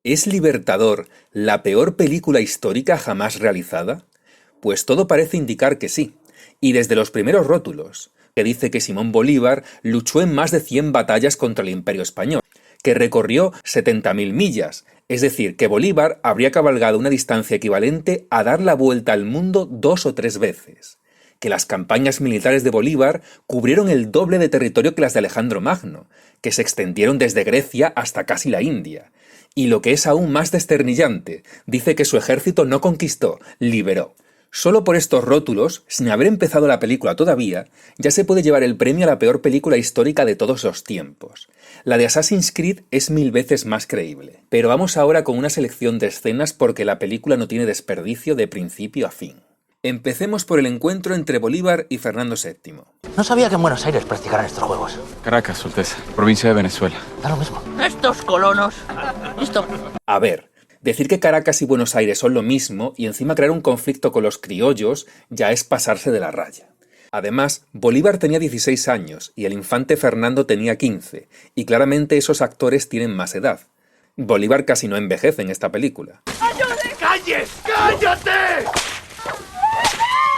¿Es Libertador la peor película histórica jamás realizada? Pues todo parece indicar que sí, y desde los primeros rótulos, que dice que Simón Bolívar luchó en más de 100 batallas contra el Imperio Español, que recorrió 70.000 millas, es decir, que Bolívar habría cabalgado una distancia equivalente a dar la vuelta al mundo 2 o 3 veces, que las campañas militares de Bolívar cubrieron el doble de territorio que las de Alejandro Magno, que se extendieron desde Grecia hasta casi la India. Y lo que es aún más desternillante, dice que su ejército no conquistó, liberó. Solo por estos rótulos, sin haber empezado la película todavía, ya se puede llevar el premio a la peor película histórica de todos los tiempos. La de Assassin's Creed es 1000 veces más creíble. Pero vamos ahora con una selección de escenas porque la película no tiene desperdicio de principio a fin. Empecemos por el encuentro entre Bolívar y Fernando VII. No sabía que en Buenos Aires practicaran estos juegos. Caracas, Su Alteza, provincia de Venezuela. Da lo mismo. Estos colonos. Listo. A ver, decir que Caracas y Buenos Aires son lo mismo y encima crear un conflicto con los criollos ya es pasarse de la raya. Además, Bolívar tenía 16 años y el infante Fernando tenía 15, y claramente esos actores tienen más edad. Bolívar casi no envejece en esta película. ¡Calles! ¡Cállate!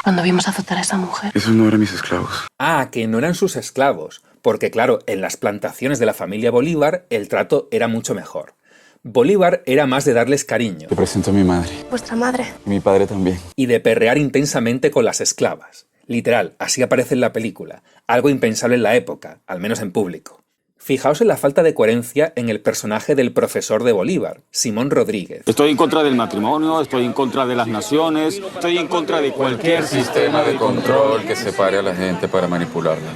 Cuando vimos azotar a esa mujer. Esos no eran mis esclavos. Ah, que no eran sus esclavos, porque claro, en las plantaciones de la familia Bolívar el trato era mucho mejor. Bolívar era más de darles cariño. Te presento a mi madre. ¿Vuestra madre? Y mi padre también. Y de perrear intensamente con las esclavas. Literal, así aparece en la película, algo impensable en la época, al menos en público. Fijaos en la falta de coherencia en el personaje del profesor de Bolívar, Simón Rodríguez. Estoy en contra del matrimonio, estoy en contra de las naciones, estoy en contra de cualquier sistema de control que separe a la gente para manipularla.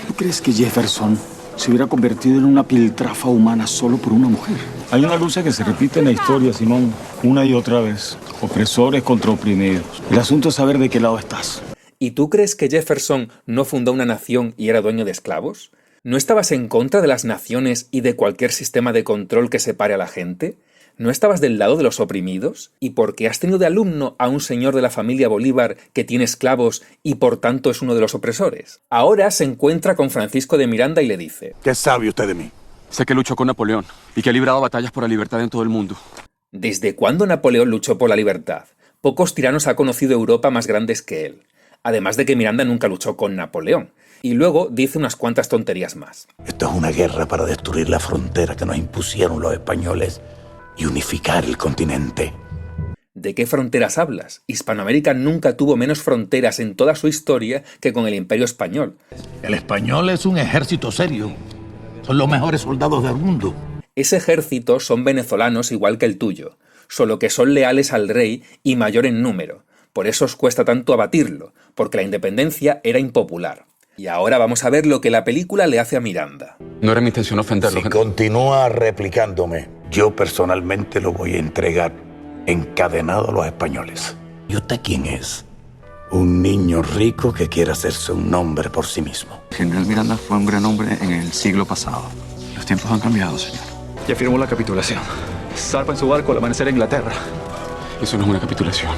¿Tú crees que Jefferson se hubiera convertido en una piltrafa humana solo por una mujer? Hay una lucha que se repite en la historia, Simón, una y otra vez. Opresores contra oprimidos. El asunto es saber de qué lado estás. ¿Y tú crees que Jefferson no fundó una nación y era dueño de esclavos? ¿No estabas en contra de las naciones y de cualquier sistema de control que separe a la gente? ¿No estabas del lado de los oprimidos? ¿Y por qué has tenido de alumno a un señor de la familia Bolívar que tiene esclavos y por tanto es uno de los opresores? Ahora se encuentra con Francisco de Miranda y le dice: ¿Qué sabe usted de mí? Sé que luchó con Napoleón y que ha librado batallas por la libertad en todo el mundo. ¿Desde cuándo Napoleón luchó por la libertad? Pocos tiranos ha conocido Europa más grandes que él. Además de que Miranda nunca luchó con Napoleón. Y luego dice unas cuantas tonterías más. Esto es una guerra para destruir la frontera que nos impusieron los españoles y unificar el continente. ¿De qué fronteras hablas? Hispanoamérica nunca tuvo menos fronteras en toda su historia que con el Imperio Español. El español es un ejército serio. Son los mejores soldados del mundo. Ese ejército son venezolanos igual que el tuyo, solo que son leales al rey y mayor en número. Por eso os cuesta tanto abatirlo, porque la independencia era impopular. Y ahora vamos a ver lo que la película le hace a Miranda. No era mi intención ofenderlo. Si continúa replicándome, yo personalmente lo voy a entregar encadenado a los españoles. ¿Y usted quién es? Un niño rico que quiere hacerse un nombre por sí mismo. General Miranda fue un gran hombre en el siglo pasado. Los tiempos han cambiado, señor. Ya firmó la capitulación. Zarpa en su barco al amanecer a Inglaterra. Eso no es una capitulación.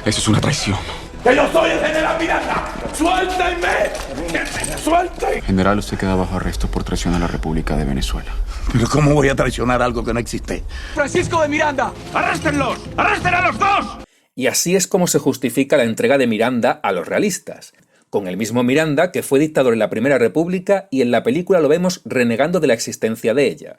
Eso es una traición. ¡Que yo soy el general Miranda! ¡Suéltenme! ¡Que me suelten! General, usted queda bajo arresto por traición a la República de Venezuela. ¿Pero cómo voy a traicionar algo que no existe? ¡Francisco de Miranda! ¡Arréstenlos! ¡Arresten a los dos! Y así es como se justifica la entrega de Miranda a los realistas. Con el mismo Miranda que fue dictador en la Primera República y en la película lo vemos renegando de la existencia de ella.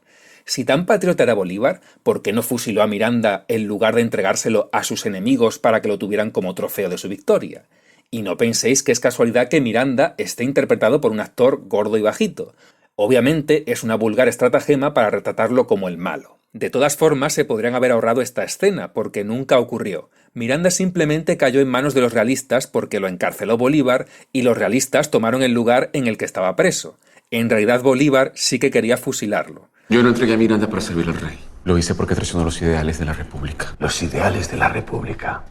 Si tan patriota era Bolívar, ¿por qué no fusiló a Miranda en lugar de entregárselo a sus enemigos para que lo tuvieran como trofeo de su victoria? Y no penséis que es casualidad que Miranda esté interpretado por un actor gordo y bajito. Obviamente es una vulgar estratagema para retratarlo como el malo. De todas formas, se podrían haber ahorrado esta escena, porque nunca ocurrió. Miranda simplemente cayó en manos de los realistas porque lo encarceló Bolívar y los realistas tomaron el lugar en el que estaba preso. En realidad Bolívar sí que quería fusilarlo. Yo no entregué a Miranda para servir al rey. Lo hice porque traicionó los ideales de la República. Los ideales de la República.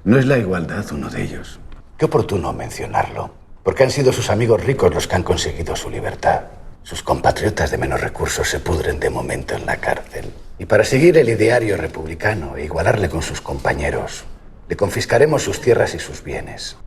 ¿No es la igualdad uno de ellos? Qué oportuno mencionarlo, porque han sido sus amigos ricos los que han conseguido su libertad. Sus compatriotas de menos recursos se pudren de momento en la cárcel. Y para seguir el ideario republicano e igualarle con sus compañeros, le confiscaremos sus tierras y sus bienes.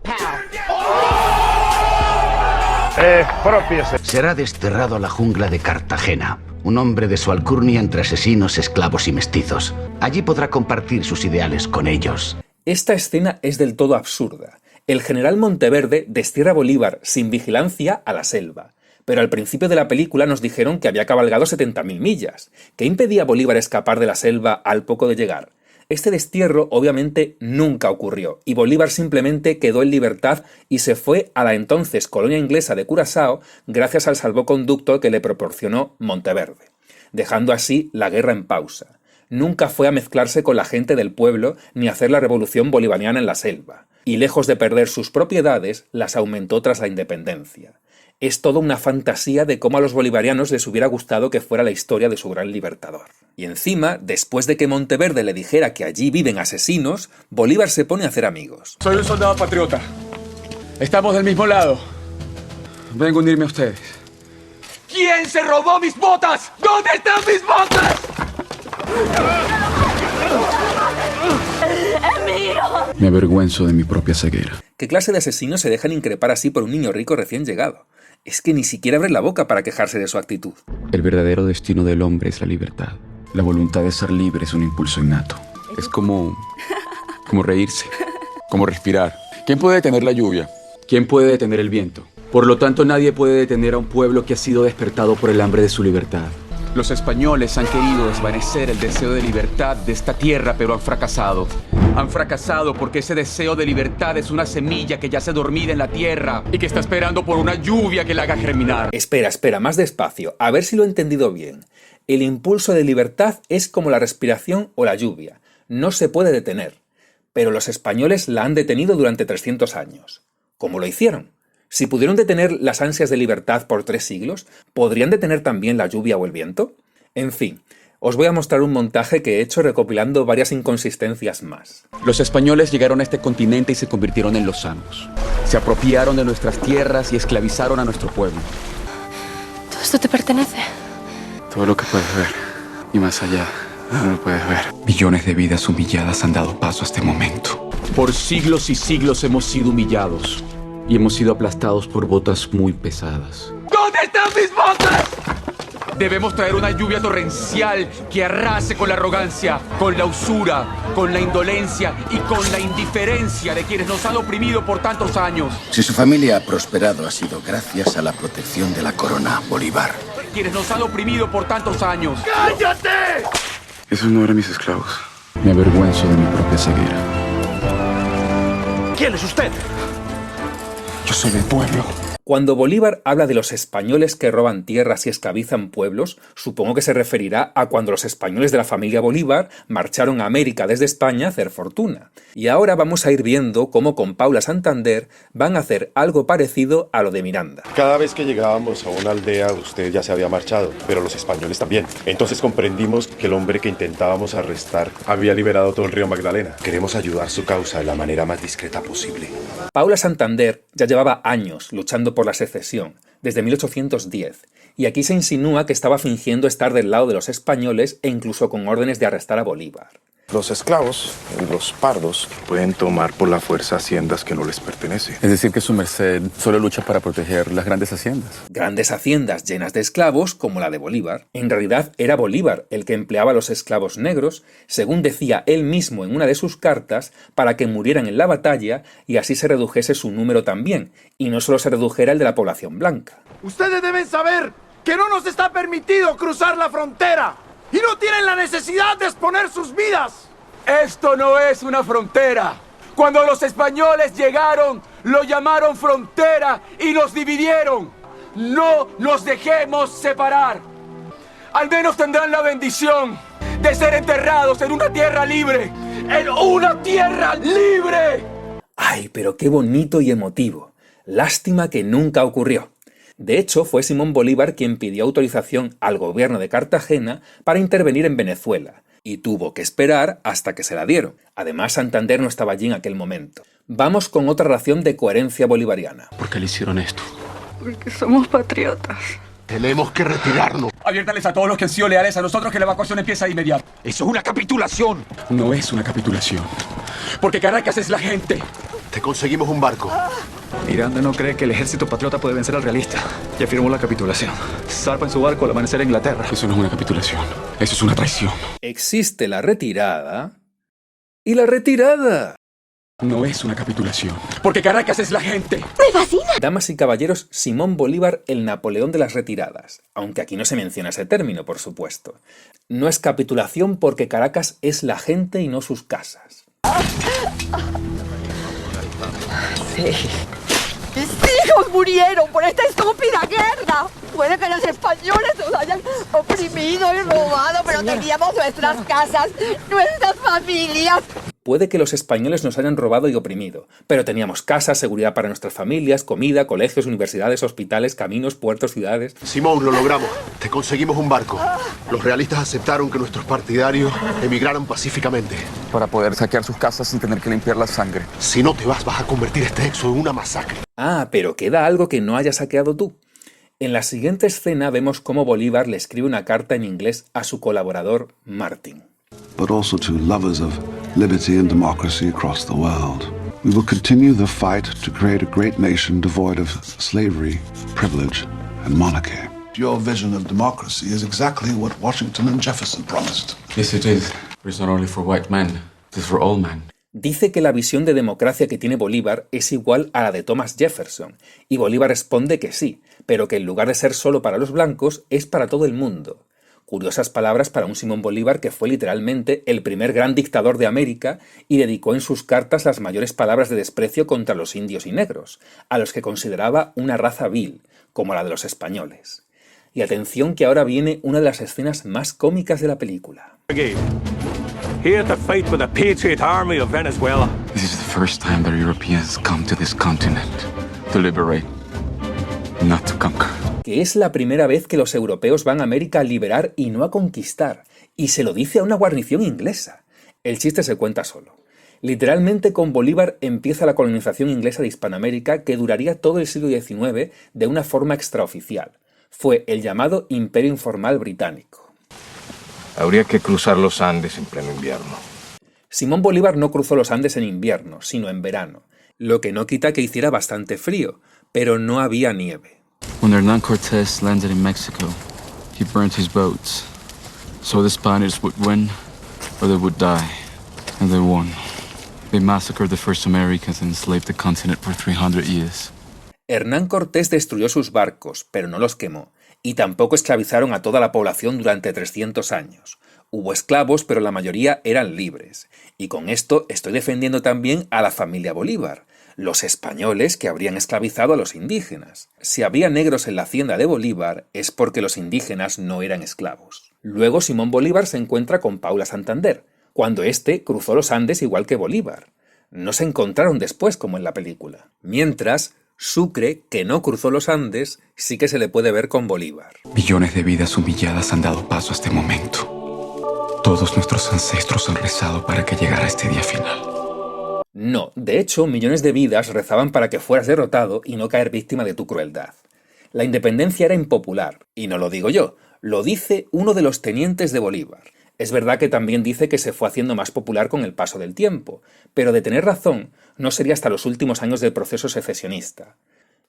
Será desterrado a la jungla de Cartagena. Un hombre de su alcurnia entre asesinos, esclavos y mestizos. Allí podrá compartir sus ideales con ellos. Esta escena es del todo absurda. El general Monteverde destierra a Bolívar sin vigilancia a la selva. Pero al principio de la película nos dijeron que había cabalgado 70.000 millas. ¿Qué impedía a Bolívar escapar de la selva al poco de llegar? Este destierro obviamente nunca ocurrió, y Bolívar simplemente quedó en libertad y se fue a la entonces colonia inglesa de Curazao gracias al salvoconducto que le proporcionó Monteverde, dejando así la guerra en pausa. Nunca fue a mezclarse con la gente del pueblo ni a hacer la revolución bolivariana en la selva, y lejos de perder sus propiedades, las aumentó tras la independencia. Es toda una fantasía de cómo a los bolivarianos les hubiera gustado que fuera la historia de su gran libertador. Y encima, después de que Monteverde le dijera que allí viven asesinos, Bolívar se pone a hacer amigos. Soy un soldado patriota. Estamos del mismo lado. Vengo a unirme a ustedes. ¿Quién se robó mis botas? ¿Dónde están mis botas? Me avergüenzo de mi propia ceguera. ¿Qué clase de asesinos se dejan increpar así por un niño rico recién llegado? Es que ni siquiera abre la boca para quejarse de su actitud. El verdadero destino del hombre es la libertad. La voluntad de ser libre es un impulso innato. Es como reírse, como respirar. ¿Quién puede detener la lluvia? ¿Quién puede detener el viento? Por lo tanto, nadie puede detener a un pueblo que ha sido despertado por el hambre de su libertad. Los españoles han querido desvanecer el deseo de libertad de esta tierra, pero han fracasado. Han fracasado porque ese deseo de libertad es una semilla que yace dormida en la tierra y que está esperando por una lluvia que la haga germinar. Espera, más despacio, a ver si lo he entendido bien. El impulso de libertad es como la respiración o la lluvia. No se puede detener. Pero los españoles la han detenido durante 300 años. ¿Cómo lo hicieron? Si pudieron detener las ansias de libertad por 3 siglos, ¿podrían detener también la lluvia o el viento? En fin, os voy a mostrar un montaje que he hecho recopilando varias inconsistencias más. Los españoles llegaron a este continente y se convirtieron en los amos. Se apropiaron de nuestras tierras y esclavizaron a nuestro pueblo. ¿Todo esto te pertenece? Todo lo que puedes ver, y más allá, no lo puedes ver. Millones de vidas humilladas han dado paso a este momento. Por siglos y siglos hemos sido humillados. Y hemos sido aplastados por botas muy pesadas. ¿Dónde están mis botas? Debemos traer una lluvia torrencial que arrase con la arrogancia, con la usura, con la indolencia y con la indiferencia de quienes nos han oprimido por tantos años. Si su familia ha prosperado ha sido gracias a la protección de la corona Bolívar. Quienes nos han oprimido por tantos años. ¡Cállate! Esos no eran mis esclavos. Me avergüenzo de mi propia ceguera. ¿Quién es usted? Yo soy del pueblo. Cuando Bolívar habla de los españoles que roban tierras y esclavizan pueblos, supongo que se referirá a cuando los españoles de la familia Bolívar marcharon a América desde España a hacer fortuna. Y ahora vamos a ir viendo cómo con Paula Santander van a hacer algo parecido a lo de Miranda. Cada vez que llegábamos a una aldea, usted ya se había marchado, pero los españoles también. Entonces comprendimos que el hombre que intentábamos arrestar había liberado todo el río Magdalena. Queremos ayudar su causa de la manera más discreta posible. Paula Santander ya llevaba años luchando por la secesión, desde 1810, y aquí se insinúa que estaba fingiendo estar del lado de los españoles e incluso con órdenes de arrestar a Bolívar. Los esclavos, los pardos, pueden tomar por la fuerza haciendas que no les pertenecen. Es decir, que su merced solo lucha para proteger las grandes haciendas. Grandes haciendas llenas de esclavos, como la de Bolívar. En realidad era Bolívar el que empleaba a los esclavos negros, según decía él mismo en una de sus cartas, para que murieran en la batalla y así se redujese su número también, y no solo se redujera el de la población blanca. Ustedes deben saber que no nos está permitido cruzar la frontera. Y no tienen la necesidad de exponer sus vidas. Esto no es una frontera. Cuando los españoles llegaron, lo llamaron frontera y nos dividieron. No nos dejemos separar. Al menos tendrán la bendición de ser enterrados en una tierra libre. ¡En una tierra libre! ¡Ay, pero qué bonito y emotivo! Lástima que nunca ocurrió. De hecho, fue Simón Bolívar quien pidió autorización al gobierno de Cartagena para intervenir en Venezuela, y tuvo que esperar hasta que se la dieron. Además, Santander no estaba allí en aquel momento. Vamos con otra ración de coherencia bolivariana. ¿Por qué le hicieron esto? Porque somos patriotas. Tenemos que retirarnos. Aviértales a todos los que han sido leales a nosotros que la evacuación empieza de inmediato. Eso es una capitulación. No es una capitulación. Porque Caracas es la gente. Te conseguimos un barco. Miranda no cree que el ejército patriota puede vencer al realista. Ya firmó la capitulación. Zarpa en su barco al amanecer en Inglaterra. Eso no es una capitulación. Eso es una traición. Existe la retirada y la retirada. No es una capitulación. Porque Caracas es la gente. Damas y caballeros, Simón Bolívar, el Napoleón de las retiradas. Aunque aquí no se menciona ese término, por supuesto. No es capitulación porque Caracas es la gente y no sus casas. Mis hijos murieron por esta estúpida guerra. Puede que los españoles nos hayan oprimido y robado, pero teníamos nuestras casas, nuestras familias. Puede que los españoles nos hayan robado y oprimido, pero teníamos casas, seguridad para nuestras familias, comida, colegios, universidades, hospitales, caminos, puertos, ciudades... Simón, lo logramos. Te conseguimos un barco. Los realistas aceptaron que nuestros partidarios emigraran pacíficamente. Para poder saquear sus casas sin tener que limpiar la sangre. Si no te vas a convertir este éxodo en una masacre. Ah, pero queda algo que no hayas saqueado tú. En la siguiente escena vemos cómo Bolívar le escribe una carta en inglés a su colaborador Martin. But also to lovers of liberty and democracy across the world. We will continue the fight to create a great nation devoid of slavery, privilege, and monarchy. Your vision of democracy is exactly what Washington and Jefferson promised. Yes, it is. But it's not only for white men. It is for all men. Dice que la visión de democracia que tiene Bolívar es igual a la de Thomas Jefferson, y Bolívar responde que sí, pero que en lugar de ser solo para los blancos, es para todo el mundo. Curiosas palabras para un Simón Bolívar que fue literalmente el primer gran dictador de América y dedicó en sus cartas las mayores palabras de desprecio contra los indios y negros, a los que consideraba una raza vil, como la de los españoles. Y atención que ahora viene una de las escenas más cómicas de la película. Here to fight with the Patriot Army of Venezuela. This is the first time that Europeans come to this continent to liberate, not to conquer. Que es la primera vez que los europeos van a América a liberar y no a conquistar, y se lo dice a una guarnición inglesa. El chiste se cuenta solo. Literalmente con Bolívar empieza la colonización inglesa de Hispanoamérica que duraría todo el siglo XIX de una forma extraoficial. Fue el llamado Imperio Informal Británico. Habría que cruzar los Andes en pleno invierno. Simón Bolívar no cruzó los Andes en invierno, sino en verano, lo que no quita que hiciera bastante frío, pero no había nieve. When Hernán Cortés landed in Mexico, he burnt his boats, so the Spaniards would win or they would die, and they won. They massacred the first Americans and enslaved the continent for 300 years. Hernán Cortés destruyó sus barcos, pero no los quemó, y tampoco esclavizaron a toda la población durante 300 años. Hubo esclavos, pero la mayoría eran libres. Y con esto estoy defendiendo también a la familia Bolívar, los españoles que habrían esclavizado a los indígenas. Si había negros en la hacienda de Bolívar, es porque los indígenas no eran esclavos. Luego Simón Bolívar se encuentra con Paula Santander, cuando éste cruzó los Andes igual que Bolívar. No se encontraron después como en la película. Mientras, Sucre, que no cruzó los Andes, sí que se le puede ver con Bolívar. Millones de vidas humilladas han dado paso a este momento. Todos nuestros ancestros han rezado para que llegara este día final. No, de hecho, millones de vidas rezaban para que fueras derrotado y no caer víctima de tu crueldad. La independencia era impopular, y no lo digo yo, lo dice uno de los tenientes de Bolívar. Es verdad que también dice que se fue haciendo más popular con el paso del tiempo, pero de tener razón, no sería hasta los últimos años del proceso secesionista.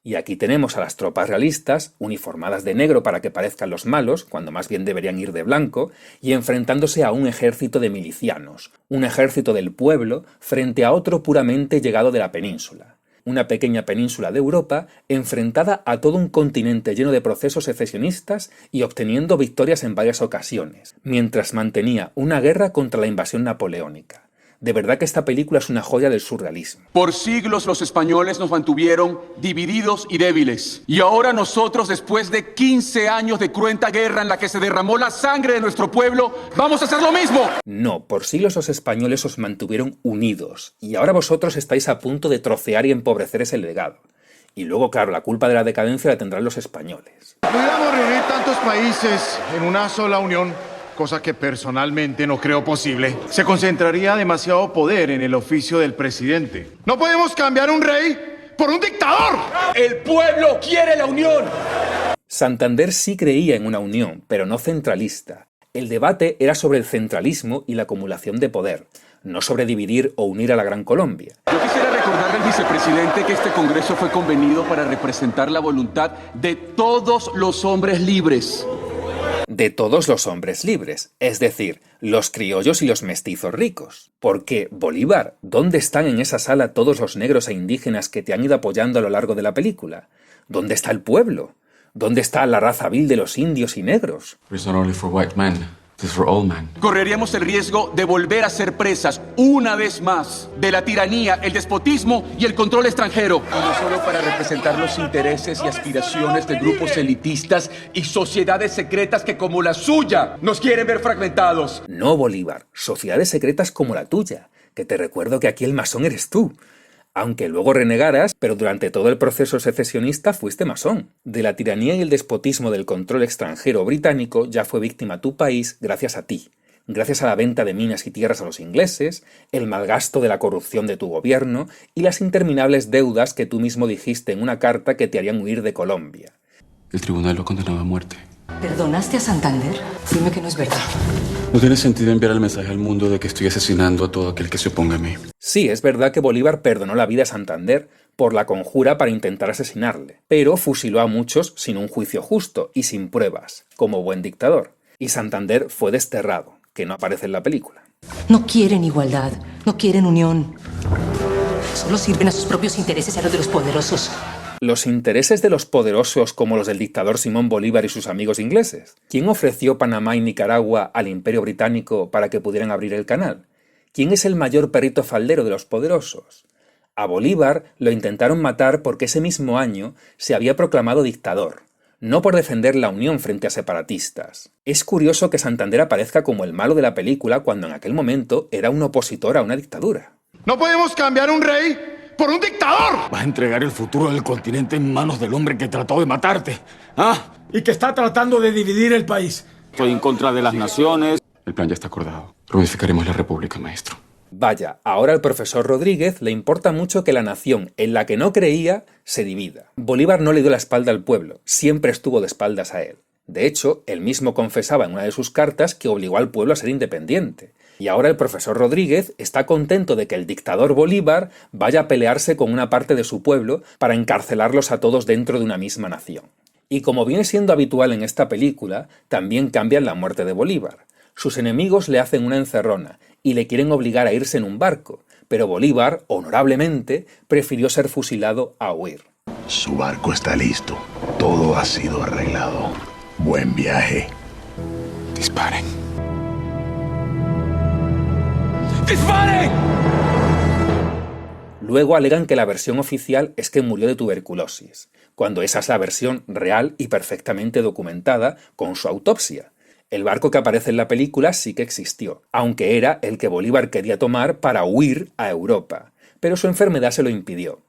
Y aquí tenemos a las tropas realistas, uniformadas de negro para que parezcan los malos, cuando más bien deberían ir de blanco, y enfrentándose a un ejército de milicianos, un ejército del pueblo, frente a otro puramente llegado de la península. Una pequeña península de Europa enfrentada a todo un continente lleno de procesos secesionistas y obteniendo victorias en varias ocasiones, mientras mantenía una guerra contra la invasión napoleónica. De verdad que esta película es una joya del surrealismo. Por siglos los españoles nos mantuvieron divididos y débiles. Y ahora nosotros, después de 15 años de cruenta guerra en la que se derramó la sangre de nuestro pueblo, vamos a hacer lo mismo. No, por siglos los españoles os mantuvieron unidos. Y ahora vosotros estáis a punto de trocear y empobrecer ese legado. Y luego, claro, la culpa de la decadencia la tendrán los españoles. Pudiéramos reunir tantos países en una sola unión, cosa que personalmente no creo posible. Se concentraría demasiado poder en el oficio del presidente. No podemos cambiar un rey por un dictador. El pueblo quiere la unión. Santander sí creía en una unión, pero no centralista. El debate era sobre el centralismo y la acumulación de poder, no sobre dividir o unir a la Gran Colombia. Yo quisiera recordarle al vicepresidente que este Congreso fue convenido para representar la voluntad de todos los hombres libres. De todos los hombres libres, es decir, los criollos y los mestizos ricos. Porque, Bolívar, ¿dónde están en esa sala todos los negros e indígenas que te han ido apoyando a lo largo de la película? ¿Dónde está el pueblo? ¿Dónde está la raza vil de los indios y negros? It's not only for white men, it's for all men. Correríamos el riesgo de volver a ser presas, una vez más, de la tiranía, el despotismo y el control extranjero. No solo para representar los intereses y aspiraciones de grupos elitistas y sociedades secretas que, como la suya, nos quieren ver fragmentados. No, Bolívar, sociedades secretas como la tuya, que te recuerdo que aquí el masón eres tú. Aunque luego renegaras, pero durante todo el proceso secesionista fuiste masón. De la tiranía y el despotismo del control extranjero británico ya fue víctima tu país gracias a ti. Gracias a la venta de minas y tierras a los ingleses, el malgasto de la corrupción de tu gobierno y las interminables deudas que tú mismo dijiste en una carta que te harían huir de Colombia. El tribunal lo condenaba a muerte. ¿Perdonaste a Santander? Dime que no es verdad. No tiene sentido enviar el mensaje al mundo de que estoy asesinando a todo aquel que se oponga a mí. Sí, es verdad que Bolívar perdonó la vida a Santander por la conjura para intentar asesinarle, pero fusiló a muchos sin un juicio justo y sin pruebas, como buen dictador. Y Santander fue desterrado, que no aparece en la película. No quieren igualdad, no quieren unión. Solo sirven a sus propios intereses y a los de los poderosos. ¿Los intereses de los poderosos como los del dictador Simón Bolívar y sus amigos ingleses? ¿Quién ofreció Panamá y Nicaragua al Imperio Británico para que pudieran abrir el canal? ¿Quién es el mayor perrito faldero de los poderosos? A Bolívar lo intentaron matar porque ese mismo año se había proclamado dictador, no por defender la unión frente a separatistas. Es curioso que Santander aparezca como el malo de la película cuando en aquel momento era un opositor a una dictadura. No podemos cambiar un rey por un dictador. Vas a entregar el futuro del continente en manos del hombre que trató de matarte. ¿Ah? Y que está tratando de dividir el país. Estoy en contra de las naciones. El plan ya está acordado. Reunificaremos la república, maestro. Vaya, ahora al profesor Rodríguez le importa mucho que la nación en la que no creía se divida. Bolívar no le dio la espalda al pueblo, siempre estuvo de espaldas a él. De hecho, él mismo confesaba en una de sus cartas que obligó al pueblo a ser independiente. Y ahora el profesor Rodríguez está contento de que el dictador Bolívar vaya a pelearse con una parte de su pueblo para encarcelarlos a todos dentro de una misma nación. Y como viene siendo habitual en esta película, también cambian la muerte de Bolívar. Sus enemigos le hacen una encerrona y le quieren obligar a irse en un barco, pero Bolívar, honorablemente, prefirió ser fusilado a huir. Su barco está listo. Todo ha sido arreglado. Buen viaje. Disparen. ¡Disparen! Luego alegan que la versión oficial es que murió de tuberculosis, cuando esa es la versión real y perfectamente documentada con su autopsia. El barco que aparece en la película sí que existió, aunque era el que Bolívar quería tomar para huir a Europa, pero su enfermedad se lo impidió.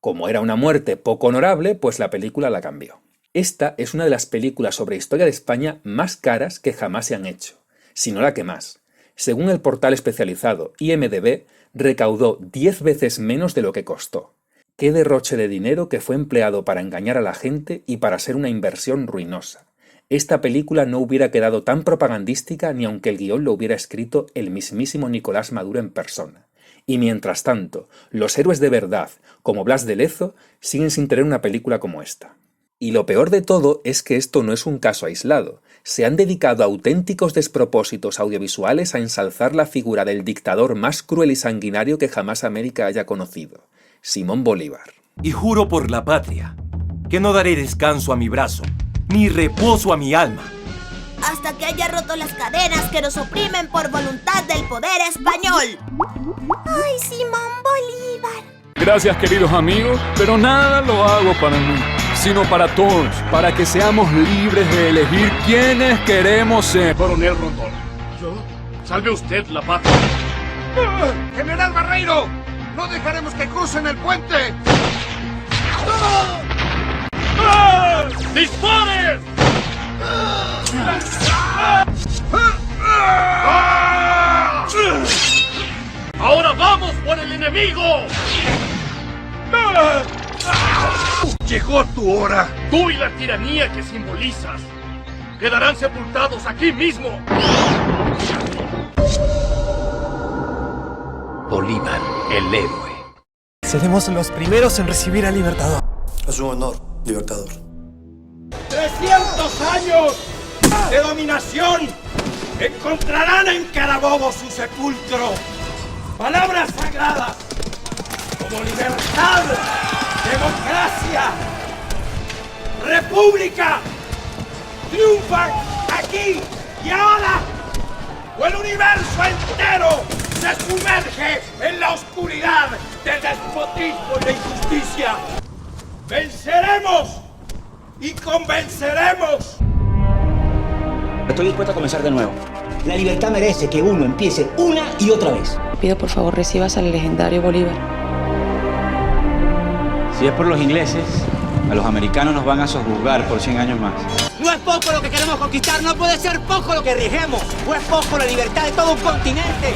Como era una muerte poco honorable, pues la película la cambió. Esta es una de las películas sobre historia de España más caras que jamás se han hecho, si no la que más. Según el portal especializado IMDb, recaudó 10 veces menos de lo que costó. Qué derroche de dinero que fue empleado para engañar a la gente y para ser una inversión ruinosa. Esta película no hubiera quedado tan propagandística ni aunque el guión lo hubiera escrito el mismísimo Nicolás Maduro en persona. Y mientras tanto, los héroes de verdad, como Blas de Lezo, siguen sin tener una película como esta. Y lo peor de todo es que esto no es un caso aislado. Se han dedicado auténticos despropósitos audiovisuales a ensalzar la figura del dictador más cruel y sanguinario que jamás América haya conocido, Simón Bolívar. Y juro por la patria que no daré descanso a mi brazo, ni reposo a mi alma, hasta que haya roto las cadenas que nos oprimen por voluntad del poder español. ¡Ay, Simón Bolívar! Gracias, queridos amigos, pero nada lo hago para mí, sino para todos, para que seamos libres de elegir quiénes queremos ser. Coronel Rondón. ¿Yo? Salve usted la patria. ¡General Barreiro! ¡No dejaremos que crucen el puente! ¡Dispare! ¡Ahora vamos por el enemigo! ¡Llegó tu hora! Tú y la tiranía que simbolizas. quedarán sepultados aquí mismo. Bolívar, el héroe. Seremos los primeros en recibir al Libertador. Es un honor, Libertador. 300 años de dominación encontrarán en Carabobo su sepulcro. Palabras sagradas como libertad, democracia, república, triunfan aquí y ahora, o el universo entero se sumerge en la oscuridad del despotismo y la injusticia. ¡Venceremos y convenceremos! Estoy dispuesto a comenzar de nuevo. La libertad merece que uno empiece una y otra vez. Pido por favor recibas al legendario Bolívar. Si es por los ingleses, a los americanos nos van a sojuzgar por 100 años más. No es poco lo que queremos conquistar, no puede ser poco lo que arriesguemos. No es poco la libertad de todo un continente.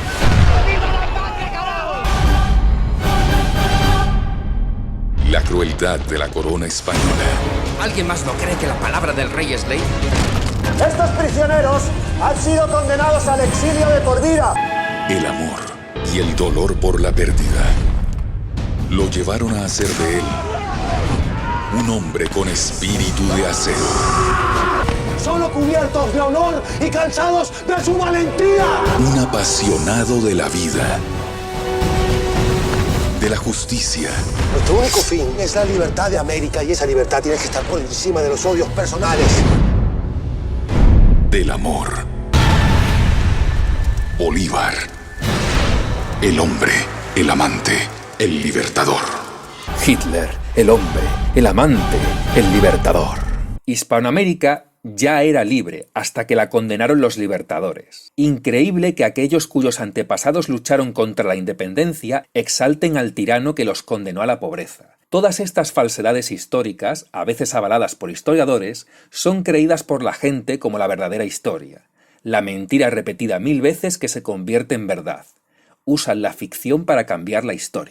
¡Viva la patria, carajo! La crueldad de la corona española. ¿Alguien más no cree que la palabra del rey es ley? Estos prisioneros han sido condenados al exilio de por vida. El amor y el dolor por la pérdida lo llevaron a hacer de él un hombre con espíritu de acero. Solo cubiertos de honor y cansados de su valentía. Un apasionado de la vida, de la justicia. Nuestro único fin es la libertad de América y esa libertad tiene que estar por encima de los odios personales. Del amor. Bolívar. El hombre, el amante, el libertador. Hitler, el hombre, el amante, el libertador. Hispanoamérica ya era libre hasta que la condenaron los libertadores. Increíble que aquellos cuyos antepasados lucharon contra la independencia exalten al tirano que los condenó a la pobreza. Todas estas falsedades históricas, a veces avaladas por historiadores, son creídas por la gente como la verdadera historia. La mentira repetida 1000 veces que se convierte en verdad. Usan la ficción para cambiar la historia.